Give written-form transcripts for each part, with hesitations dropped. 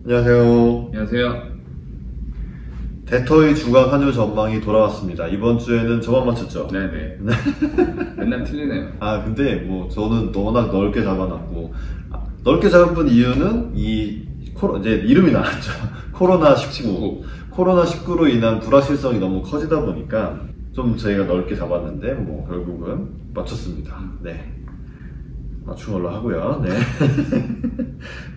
안녕하세요. 안녕하세요. 대터의 주간 환율 전망이 돌아왔습니다. 이번 주에는 저만 맞췄죠? 네네. 맨날 틀리네요. 근데 뭐 저는 워낙 넓게 잡아놨고, 넓게 잡은 이유는 이제 이름이 나왔죠. 코로나19. 코로나19로 인한 불확실성이 너무 커지다 보니까 좀 저희가 넓게 잡았는데, 뭐 결국은 맞췄습니다. 네. 맞춘 걸로 하고요. 네.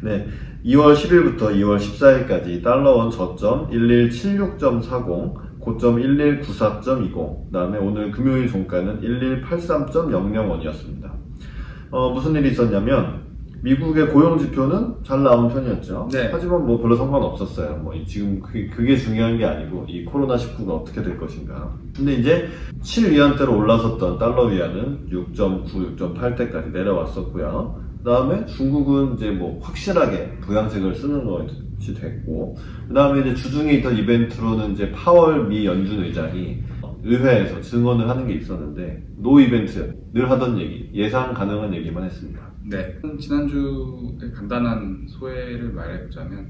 네. 2월 10일부터 2월 14일까지 달러원 저점 1176.40, 고점 1194.20, 그 다음에 오늘 금요일 종가는 1183.00원이었습니다. 무슨 일이 있었냐면, 미국의 고용지표는 잘 나온 편이었죠. 네. 하지만 뭐 별로 상관없었어요. 뭐 지금 그게 중요한 게 아니고, 이 코로나19가 어떻게 될 것인가. 근데 이제 7위안대로 올라섰던 달러 위안은 6.9, 6.8대까지 내려왔었고요. 그 다음에 중국은 이제 뭐 확실하게 부양책을 쓰는 것이 됐고, 그 다음에 이제 주중에 있던 이벤트로는 이제 파월 미 연준 의장이 의회에서 증언을 하는 게 있었는데, 노 이벤트, 늘 하던 얘기, 예상 가능한 얘기만 했습니다. 네. 지난주에 간단한 소회를 말해보자면,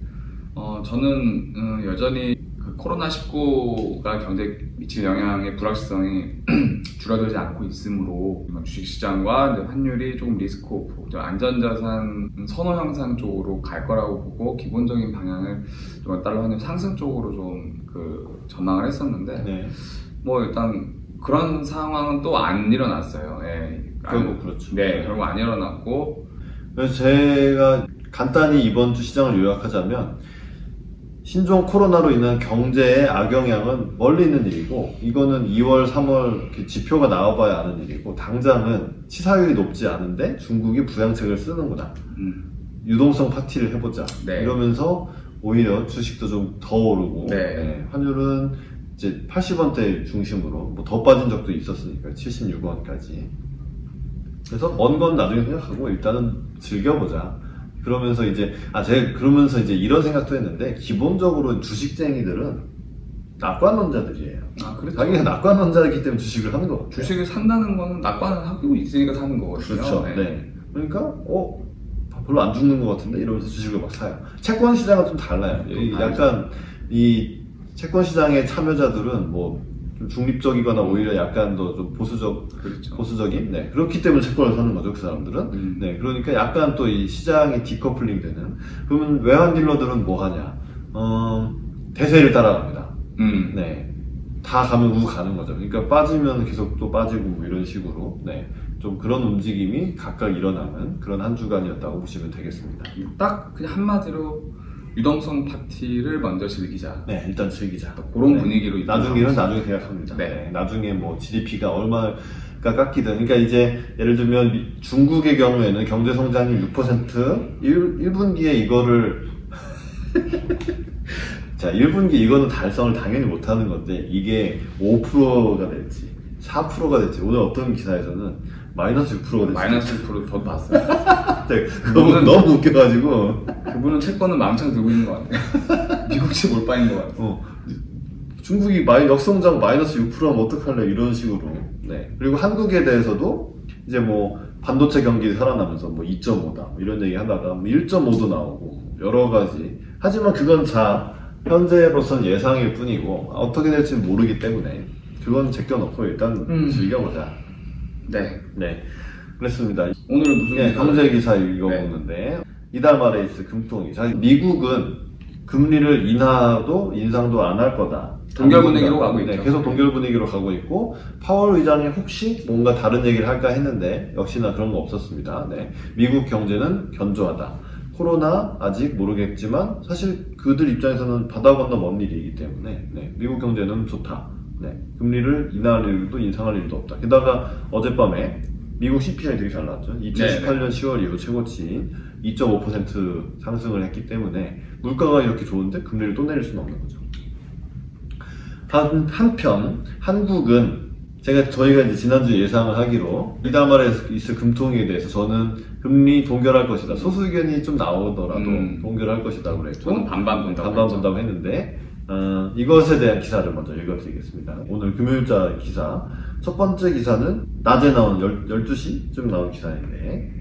저는 여전히 그 코로나19가 경제에 미칠 영향의 불확실성이 줄어들지 않고 있으므로 주식시장과 환율이 조금 리스크 오프, 안전자산 선호 형상 쪽으로 갈 거라고 보고 기본적인 방향을 좀 달러 환율 상승 쪽으로 좀 전망을 했었는데, 네. 뭐 일단 그런 상황은 또 안 일어났어요. 예. 결국 그렇죠. 네, 결국 안 일어났고. 그래서 제가 간단히 이번 주 시장을 요약하자면, 신종 코로나로 인한 경제의 악영향은 멀리 있는 일이고, 이거는 2월, 3월 지표가 나와봐야 아는 일이고, 당장은 치사율이 높지 않은데 중국이 부양책을 쓰는구나. 유동성 파티를 해보자. 네. 이러면서 오히려 주식도 좀 더 오르고, 네. 네, 환율은 이제 80원대 중심으로 뭐 더 빠진 적도 있었으니까 76원까지. 그래서 먼 건 나중에 생각하고 일단은 즐겨보자. 그러면서 제가 그러면서 이제 이런 생각도 했는데, 기본적으로 주식쟁이들은 낙관론자들이에요. 그렇죠. 자기가 낙관론자이기 때문에 주식을 하는 거거든요. 주식을 산다는 거는 낙관을 하고 있으니까 사는 거거든요. 그렇죠. 네. 그러니까 별로 안 죽는 것 같은데 이러면서 주식을 막 사요. 채권 시장은 좀 달라요. 약간 이 채권 시장의 참여자들은 뭐 좀 중립적이거나 오히려 약간 더 좀 그렇죠. 보수적인, 네, 그렇기 때문에 채권을 사는 거죠, 그 사람들은. 네, 그러니까 약간 또 이 시장이 디커플링 되는. 그러면 외환 딜러들은 뭐 하냐? 대세를 따라갑니다. 네, 다 가면 우고 가는 거죠. 그러니까 빠지면 계속 또 빠지고 뭐 이런 식으로, 네, 좀 그런 움직임이 각각 일어나는 그런 한 주간이었다고 보시면 되겠습니다. 딱 그냥 한마디로 유동성 파티를 먼저 즐기자. 네, 일단 즐기자. 그런 네. 분위기로 나중에는 나중에 생각합니다. 네. 네, 나중에 뭐 GDP가 얼마가 깎이든. 그러니까 이제 예를 들면 중국의 경우에는 경제 성장이 6%, 1분기에 이거를 자, 1분기 이거는 달성을 당연히 못하는 건데, 이게 5%가 될지 4%가 될지, 오늘 어떤 기사에서는 마이너스 6%가 될지. 마이너스 6% 더 봤어요. 네, 너무 웃겨가지고. 그분은 채권을 망창 들고 있는 것 같아요. 미국식 몰빵인 것 같아요. 중국이 역성장 마이너스 6%하면 어떡할래, 이런 식으로. 네. 그리고 한국에 대해서도 이제 뭐 반도체 경기 살아나면서 뭐 2.5다 이런 얘기 하다가 뭐 1.5도 나오고 여러 가지. 하지만 그건 현재로서는 예상일 뿐이고 어떻게 될지는 모르기 때문에 그건 제껴놓고 일단 즐겨보자. 네. 네. 그랬습니다. 오늘은 무슨 경제 기사 읽어보는데, 이달 말에 있을 금통위. 미국은 금리를 인하도 인상도 안 할 거다. 동결 분위기로 가고 있죠. 네, 계속 동결 분위기로 가고 있고, 파월 의장이 혹시 뭔가 다른 얘기를 할까 했는데 역시나 그런 거 없었습니다. 네, 미국 경제는 견조하다. 코로나 아직 모르겠지만 사실 그들 입장에서는 바다 건너 먼 일이기 때문에, 네, 미국 경제는 좋다. 네, 금리를 인하할 일도 인상할 일도 없다. 게다가 어젯밤에 미국 CPI 되게 잘 나왔죠. 2018년 10월 이후 최고치인 2.5% 상승을 했기 때문에 물가가 이렇게 좋은데 금리를 또 내릴 수는 없는 거죠. 한편 한국은 저희가 이제 지난주 예상을 하기로 이달 말에 있을 금통위에 대해서 저는 금리 동결할 것이다. 소수 의견이 좀 나오더라도 동결할 것이다 그랬고, 저는 반반 본다고 했는데, 이것에 대한 기사를 먼저 읽어드리겠습니다. 오늘 금요일자 기사, 첫 번째 기사는 낮에 나온 12시쯤 나온 기사인데,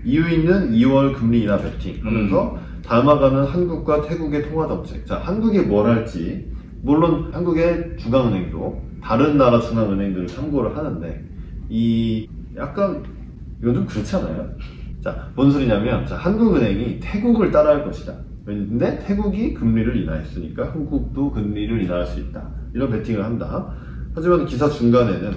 이유 있는 2월 금리 인하 베팅 하면서 닮아가는 한국과 태국의 통화정책. 자, 한국이 뭘 할지, 물론 한국의 중앙은행도 다른 나라 중앙은행들을 참고를 하는데, 약간, 이건 좀 그렇잖아요? 자, 뭔 소리냐면, 자, 한국은행이 태국을 따라할 것이다. 근데 태국이 금리를 인하했으니까 한국도 금리를 인하할 수 있다. 이런 베팅을 한다. 하지만 기사 중간에는,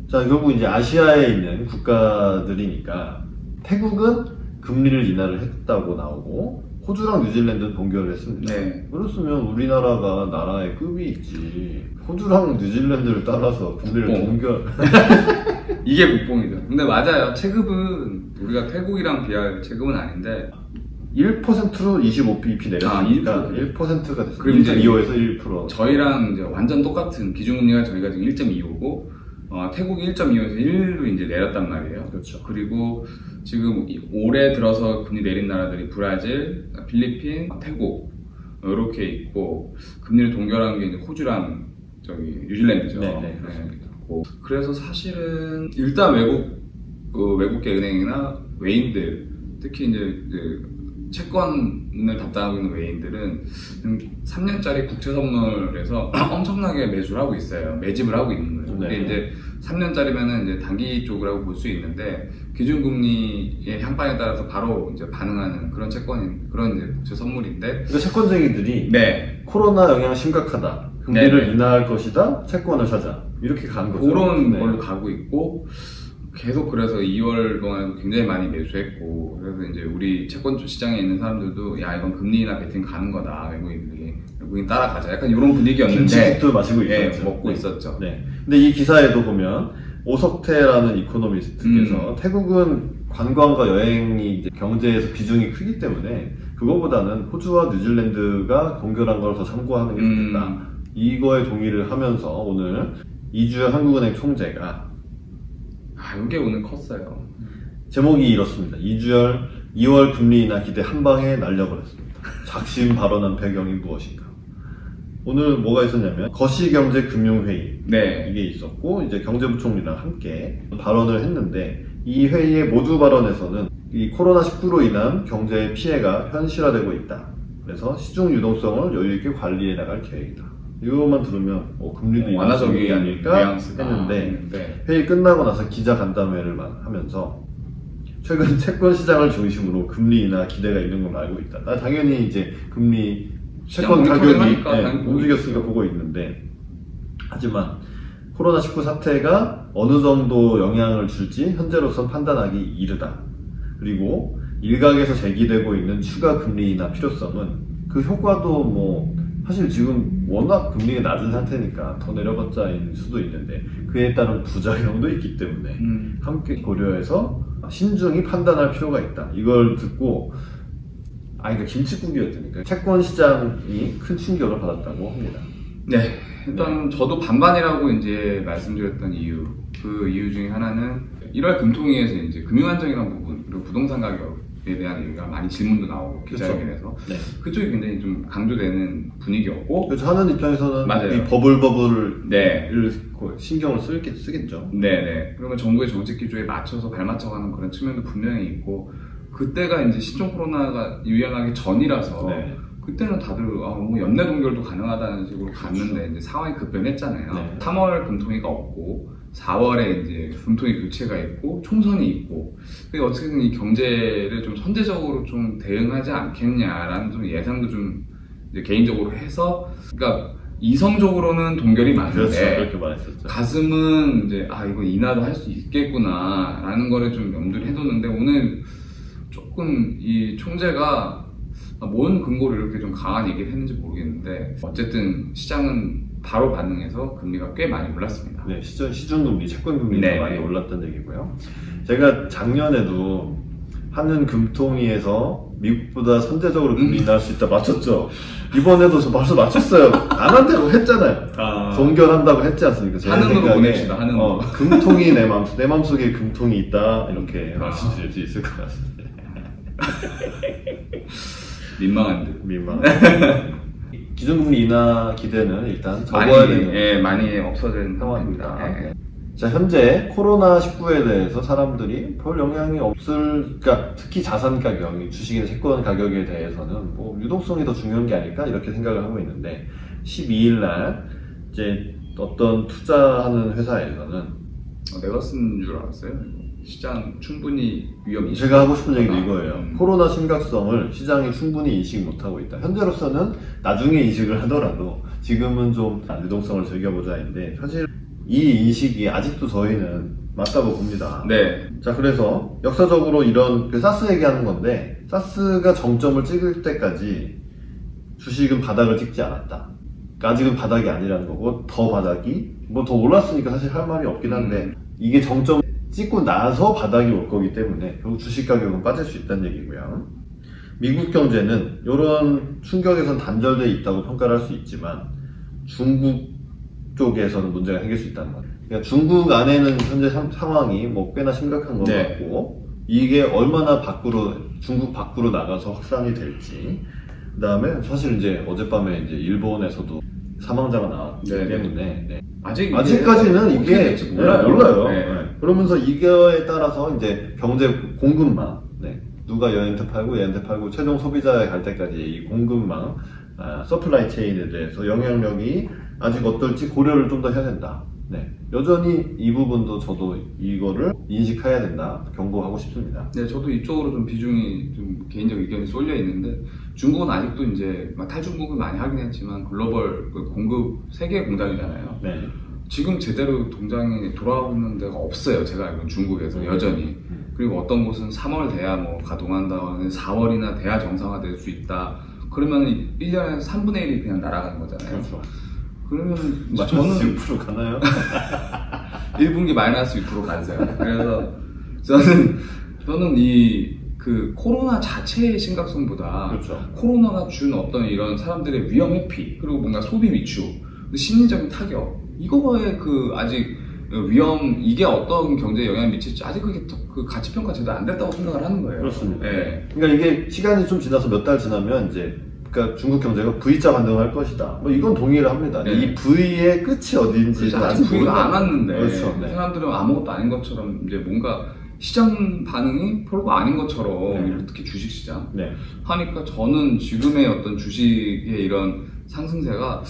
자, 결국 이제 아시아에 있는 국가들이니까 태국은 금리를 인하를 했다고 나오고, 호주랑 뉴질랜드는 동결을 했습니다. 네. 그렇으면 우리나라가 나라의 급이 있지. 호주랑 뉴질랜드를 따라서 금리를 동결. 이게 국뽕이죠. 근데 맞아요. 체급은 우리가 태국이랑 비할 체급은 아닌데 1%로 25bp 내렸으니까 1%가 됐어요. 그럼 이제 1.25에서 1%. 저희랑 이제 완전 똑같은 기준금리가 저희가 지금 1.25고 태국이 1.25에서 1로 이제 내렸단 말이에요. 그렇죠. 그리고 지금 올해 들어서 금리 내린 나라들이 브라질, 필리핀, 태국 이렇게 있고 금리를 동결한 게 이제 호주랑 뉴질랜드죠. 네, 그렇습니다. 그래서 사실은 일단 외국계 은행이나 외인들, 특히 이제 채권을 담당하고 있는 외인들은 3년짜리 국채 선물에서 엄청나게 매수를 하고 있어요. 매집을 하고 있는 거죠. 근데 이제 3년짜리면은 이제 단기 쪽이라고 볼 수 있는데 기준금리의 향방에 따라서 바로 이제 반응하는 그런 그런 이제 국채 선물인데. 그러니까 채권쟁이들이 네. 코로나 영향 심각하다. 금리를 인하할 것이다. 채권을 사자. 이렇게 가는 거죠. 그런 걸로 가고 있고. 계속 그래서 2월 동안 굉장히 많이 매수했고, 그래서 이제 우리 채권 시장에 있는 사람들도 야 이건 금리나 베팅 가는 거다, 외국인 따라가자, 약간 이런 분위기였는데 김치국도 마시고 있었죠. 먹고 있었죠. 네. 근데 이 기사에도 보면 오석태라는 이코노미스트께서 태국은 관광과 여행이 이제 경제에서 비중이 크기 때문에 그거보다는 호주와 뉴질랜드가 동결한 걸 더 참고하는 게 좋겠다. 이거에 동의를 하면서 오늘 이주열 한국은행 총재가 이게 오늘 컸어요. 제목이 이렇습니다. 이주열 2월 금리 인하 기대 한 방에 날려버렸습니다. 작심 발언한 배경이 무엇인가? 오늘 뭐가 있었냐면 거시경제금융회의 이게 있었고 이제 경제부총리랑 함께 발언을 했는데 이 회의의 모두 발언에서는 이 코로나19로 인한 경제의 피해가 현실화되고 있다. 그래서 시중 유동성을 여유 있게 관리해 나갈 계획이다. 이것만 들으면 금리도 완화적이 아닐까 했는데 회의 끝나고 나서 기자 간담회를 하면서 최근 채권 시장을 중심으로 금리 인하 기대가 있는 걸 알고 있다. 당연히 이제 금리 채권 가격이 움직였으니까 보고 있는데, 하지만 코로나19 사태가 어느 정도 영향을 줄지 현재로선 판단하기 이르다. 그리고 일각에서 제기되고 있는 추가 금리 인하 필요성은 그 효과도 사실 지금 워낙 금리가 낮은 상태니까 더 내려봤자일 수도 있는데 그에 따른 부작용도 있기 때문에 함께 고려해서 신중히 판단할 필요가 있다. 이걸 듣고 그러니까 김칫국이었으니까 채권 시장이 큰 충격을 받았다고 합니다. 네, 일단 저도 반반이라고 이제 말씀드렸던 그 이유 중에 하나는 1월 금통위에서 이제 금융안정이라는 부분 그리고 부동산 가격에 대한 얘기가 많이 질문도 나오고 기자회견에서 그쪽이 굉장히 좀 강조되는 분위기였고, 그래서 하는 입장에서는 이 버블을 신경을 쓰겠죠. 네네. 그러면 정부의 정책 기조에 맞춰서 발맞춰가는 그런 측면도 분명히 있고, 그때가 이제 신종 코로나가 유행하기 전이라서 그때는 다들 연내 동결도 가능하다는 식으로 갔는데 이제 상황이 급변했잖아요. 3월 금통위가 없고 4월에 이제 금통위 교체가 있고 총선이 있고, 어떻게든 이 경제를 좀 선제적으로 좀 대응하지 않겠냐라는 좀 예상도 좀 이제 개인적으로 해서, 그러니까 이성적으로는 동결이 맞는데 그렇게 말했었죠. 가슴은 이제 이거 인하도 할 수 있겠구나라는 거를 좀 염두를 해뒀는데, 오늘 조금 이 총재가 뭔 근거로 이렇게 좀 강한 얘기를 했는지 모르겠는데 어쨌든 시장은 바로 반응해서 금리가 꽤 많이 올랐습니다. 네, 시중금리, 채권금리가 많이 올랐다는 얘기고요. 제가 작년에도 하는 금통위에서 미국보다 선제적으로 금리 인하할 수 있다 맞췄죠. 이번에도 저 벌써 맞췄어요. 안 한다고 했잖아요. 동결한다고 했지 않습니까? 제 한은으로 보냅시다. 한은으로. 금통이 내 마음속에 금통이 있다 이렇게 말씀드릴 수 있을 것 같습니다. 민망한 듯. 기준금리 인하 기대는 일단 접어야 되는 많이 없어진 상황입니다. 자, 현재 코로나19에 대해서 사람들이 별 영향이 없을, 그러니까 특히 자산 가격, 주식이나 채권 가격에 대해서는 뭐 유동성이 더 중요한 게 아닐까 이렇게 생각을 하고 있는데 12일 날 이제 어떤 투자하는 회사에서는 내가 쓴 줄 알았어요. 시장 충분히 위험 인식. 제가 하고 싶은 얘기도 이거예요. 코로나 심각성을 시장이 충분히 인식 못하고 있다. 현재로서는 나중에 인식을 하더라도 지금은 좀 유동성을 즐겨보자인데 사실 이 인식이 아직도 저희는 맞다고 봅니다. 네. 자, 그래서 역사적으로 이런 사스 얘기하는 건데 사스가 정점을 찍을 때까지 주식은 바닥을 찍지 않았다. 그러니까 아직은 바닥이 아니라는 거고 더 바닥이 뭐 더 올랐으니까 사실 할 말이 없긴 한데 이게 정점 찍고 나서 바닥이 올 거기 때문에 결국 주식 가격은 빠질 수 있다는 얘기고요. 미국 경제는 이런 충격에선 단절되어 있다고 평가를 할 수 있지만 중국 쪽에서는 문제가 생길 수 있다는 거예요. 그러니까 중국 안에는 현재 상황이 뭐 꽤나 심각한 것 같고 이게 얼마나 중국 밖으로 나가서 확산이 될지 그 다음에 사실 이제 어젯밤에 이제 일본에서도 사망자가 나왔기 때문에 아직까지는 이게 몰라요. 네. 그러면서 이거에 따라서 이제 경제 공급망 누가 얘한테 팔고 최종 소비자에 갈 때까지 이 공급망 서플라이 체인에 대해서 영향력이 아직 어떨지 고려를 좀 더 해야 된다. 여전히 이 부분도 저도 이거를 인식해야 된다 경고하고 싶습니다. 네, 저도 이쪽으로 좀 비중이 좀 개인적 의견이 쏠려 있는데 중국은 아직도 이제 탈중국을 많이 하긴 했지만 글로벌 공급 세계 공장이잖아요. 네. 지금 제대로 동장이 돌아가고 있는 데가 없어요. 제가 알기로는 중국에서 여전히. 그리고 어떤 곳은 3월 돼야 뭐 가동한다, 4월이나 돼야 정상화될 수 있다. 그러면 1년에 3분의 1이 그냥 날아가는 거잖아요. 그렇죠. 그러면 마이너스 6% 가나요? 1분기 마이너스 6% 가세요. 그래서 저는 그 코로나 자체의 심각성보다 그렇죠. 코로나가 준 어떤 이런 사람들의 위험 회피 그리고 뭔가 소비 위축, 심리적인 타격 이거에 아직 위험 이게 어떤 경제에 영향을 미칠지 아직 그게 그 가치 평가 제대로 안 됐다고 생각을 하는 거예요. 그렇습니다. 네. 그러니까 이게 시간이 좀 지나서 몇 달 지나면 이제 그러니까 중국 경제가 V자 반등을 할 것이다. 뭐 이건 동의를 합니다. 네. 이 V의 끝이 어디인지 그렇죠. 아직 V가 안 왔는데 그렇죠. 네. 사람들은 아무것도 아닌 것처럼 이제 뭔가 시장 반응이 별거 아닌 것처럼 특히 주식시장 하니까 저는 지금의 어떤 주식의 이런 상승세가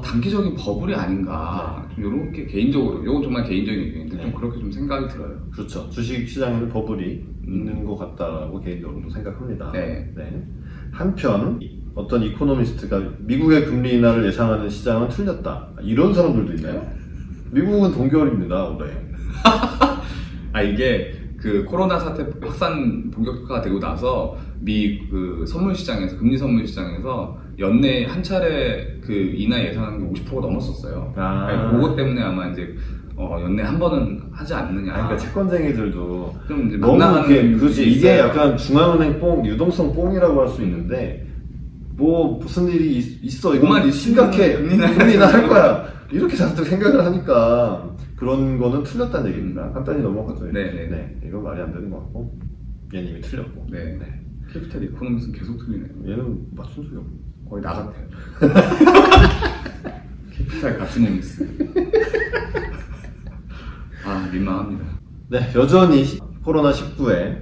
단기적인 버블이 아닌가 좀 이런 게 개인적으로 이건 정말 개인적인 의견인데 좀 그렇게 좀 생각이 들어요. 그렇죠. 주식 시장에는 버블이 있는 것 같다고 개인적으로 생각합니다. 한편 어떤 이코노미스트가 미국의 금리 인하를 예상하는 시장은 틀렸다. 이런 사람들도 있나요? 미국은 동결입니다, 올해. 이게 그 코로나 사태 확산 본격화가 되고 나서 그 선물 시장에서 금리 선물 시장에서 연내 한 차례 그 인하 예상한 게 50%가 넘었었어요. 그것 때문에 아마 이제 연내 한 번은 하지 않느냐. 그러니까 채권쟁이들도 좀 이제 너무 그렇지 이게 있어요. 약간 중앙은행 유동성 뽕이라고 할 수 있는데 뭐 무슨 일이 있어 이거 심각해 금리나 할 거야 이렇게 자꾸 생각을 하니까 그런 거는 틀렸다는 얘기입니다. 간단히 넘어가죠. 네. 이건 말이 안 되는 것 같고 얘님이 틀렸고. 캐피탈 이코노미스는 계속 틀리네요. 얘는 맞춘 적이 없고 거의 나 같아요. 캐피탈 가츠노미스. 민망합니다. 여전히 코로나19의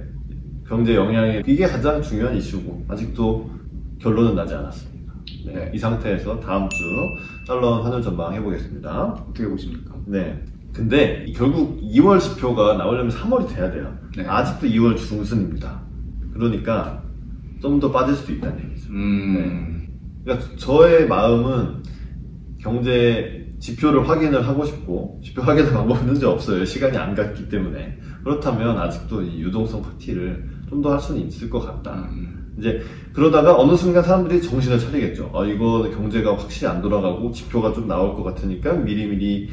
경제 영향이 이게 가장 중요한 이슈고 아직도 결론은 나지 않았습니다. 이 상태에서 다음 주 달러 환율 전망 해보겠습니다. 어떻게 보십니까? 근데 결국 2월 지표가 나오려면 3월이 돼야 돼요. 아직도 2월 중순입니다. 그러니까 좀 더 빠질 수도 있다는 얘기죠. 그러니까 저의 마음은 경제 지표를 확인을 하고 싶고 지표 확인할 방법은 현재 없어요. 시간이 안 갔기 때문에. 그렇다면 아직도 이 유동성 파티를 좀 더 할 수는 있을 것 같다. 이제 그러다가 어느 순간 사람들이 정신을 차리겠죠. 이거 경제가 확실히 안 돌아가고 지표가 좀 나올 것 같으니까 미리미리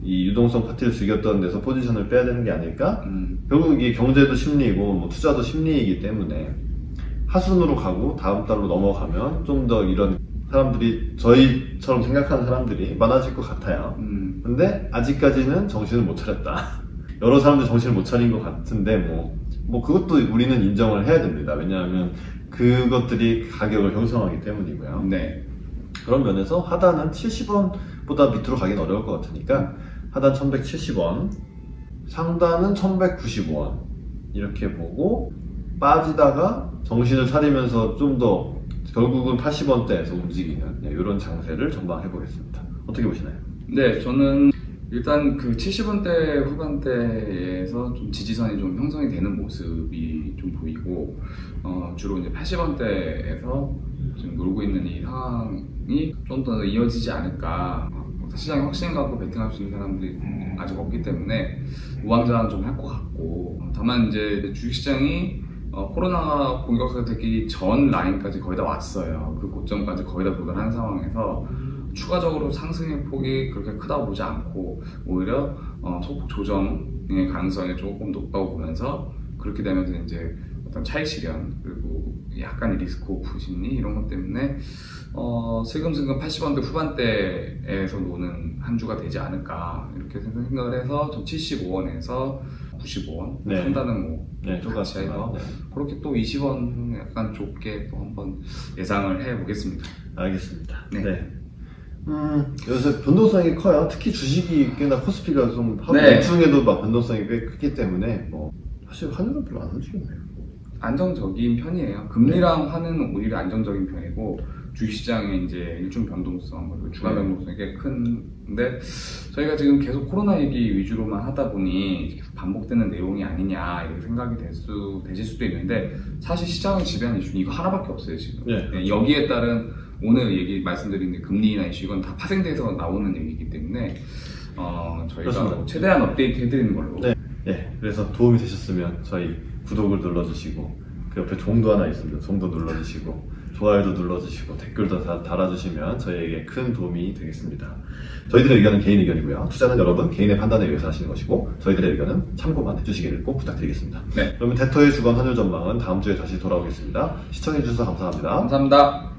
이 유동성 파티를 즐겼던 데서 포지션을 빼야 되는 게 아닐까? 결국 이게 경제도 심리이고 뭐 투자도 심리이기 때문에 하순으로 가고 다음 달로 넘어가면 좀 더 이런 사람들이 저희처럼 생각하는 사람들이 많아질 것 같아요. 근데 아직까지는 정신을 못 차렸다. 여러 사람들이 정신을 못 차린 것 같은데 뭐 그것도 우리는 인정을 해야 됩니다. 왜냐하면 그것들이 가격을 형성하기 때문이고요. 그런 면에서 하단은 70원보다 밑으로 가긴 어려울 것 같으니까 하단 1170원, 상단은 1195원 이렇게 보고 빠지다가 정신을 차리면서 좀 더 결국은 80원대에서 움직이는 이런 장세를 전망해 보겠습니다. 어떻게 보시나요? 네, 저는 일단 그 70원대 후반대에서 좀 지지선이 좀 형성이 되는 모습이 좀 보이고, 주로 이제 80원대에서 지금 놀고 있는 이 상황이 좀 더 이어지지 않을까. 시장에 확신 갖고 베팅할 수 있는 사람들이 아직 없기 때문에 우왕좌왕 좀 할 것 같고, 다만 이제 주식시장이 코로나가 본격화되기 전 라인까지 거의 다 왔어요. 그 고점까지 거의 다 도달한 상황에서 추가적으로 상승의 폭이 그렇게 크다고 보지 않고 오히려 소폭 조정의 가능성이 조금 높다고 보면서, 그렇게 되면서 이제 어떤 차익 실현 그리고 약간의 리스크 오프 심리 이런 것 때문에 슬금슬금 80원대 후반대에서 노는 한 주가 되지 않을까 이렇게 생각을 해서 좀 75원에서 95원 네. 상단은 뭐 네, 똑같이 해서 네. 그렇게 또 20원 약간 좁게 또 한번 예상을 해보겠습니다. 알겠습니다. 네. 네. 요새 변동성이 커요. 특히 주식이 꽤나 코스피가 좀 하루 네. 중에도 막 변동성이 꽤 크기 때문에 사실 환율은 별로 안 움직였네요. 안정적인 편이에요. 금리랑 환은 오히려 안정적인 편이고, 주식시장의 이제 일중 변동성, 그리고 주가 변동성이 꽤 큰데, 저희가 지금 계속 코로나 얘기 위주로만 하다 보니 계속 반복되는 내용이 아니냐 이렇게 생각이 되실 수도 있는데, 사실 시장을 지배하는 이슈는 이거 하나밖에 없어요 지금. 네. 여기에 따른 오늘 말씀드린 금리나 이슈, 이건 다 파생돼서 나오는 얘기이기 때문에 저희가 그렇습니다. 최대한 업데이트 해드리는 걸로. 네. 네. 그래서 도움이 되셨으면 저희 구독을 눌러주시고, 그 옆에 종도 하나 있습니다. 종도 눌러주시고, 좋아요도 눌러주시고, 댓글도 달아주시면 저희에게 큰 도움이 되겠습니다. 저희들의 의견은 개인 의견이고요. 투자는 여러분 개인의 판단에 의해서 하시는 것이고, 저희들의 의견은 참고만 해주시기를 꼭 부탁드리겠습니다. 네. 그러면 대터의 주간 환율 전망은 다음 주에 다시 돌아오겠습니다. 시청해주셔서 감사합니다. 감사합니다.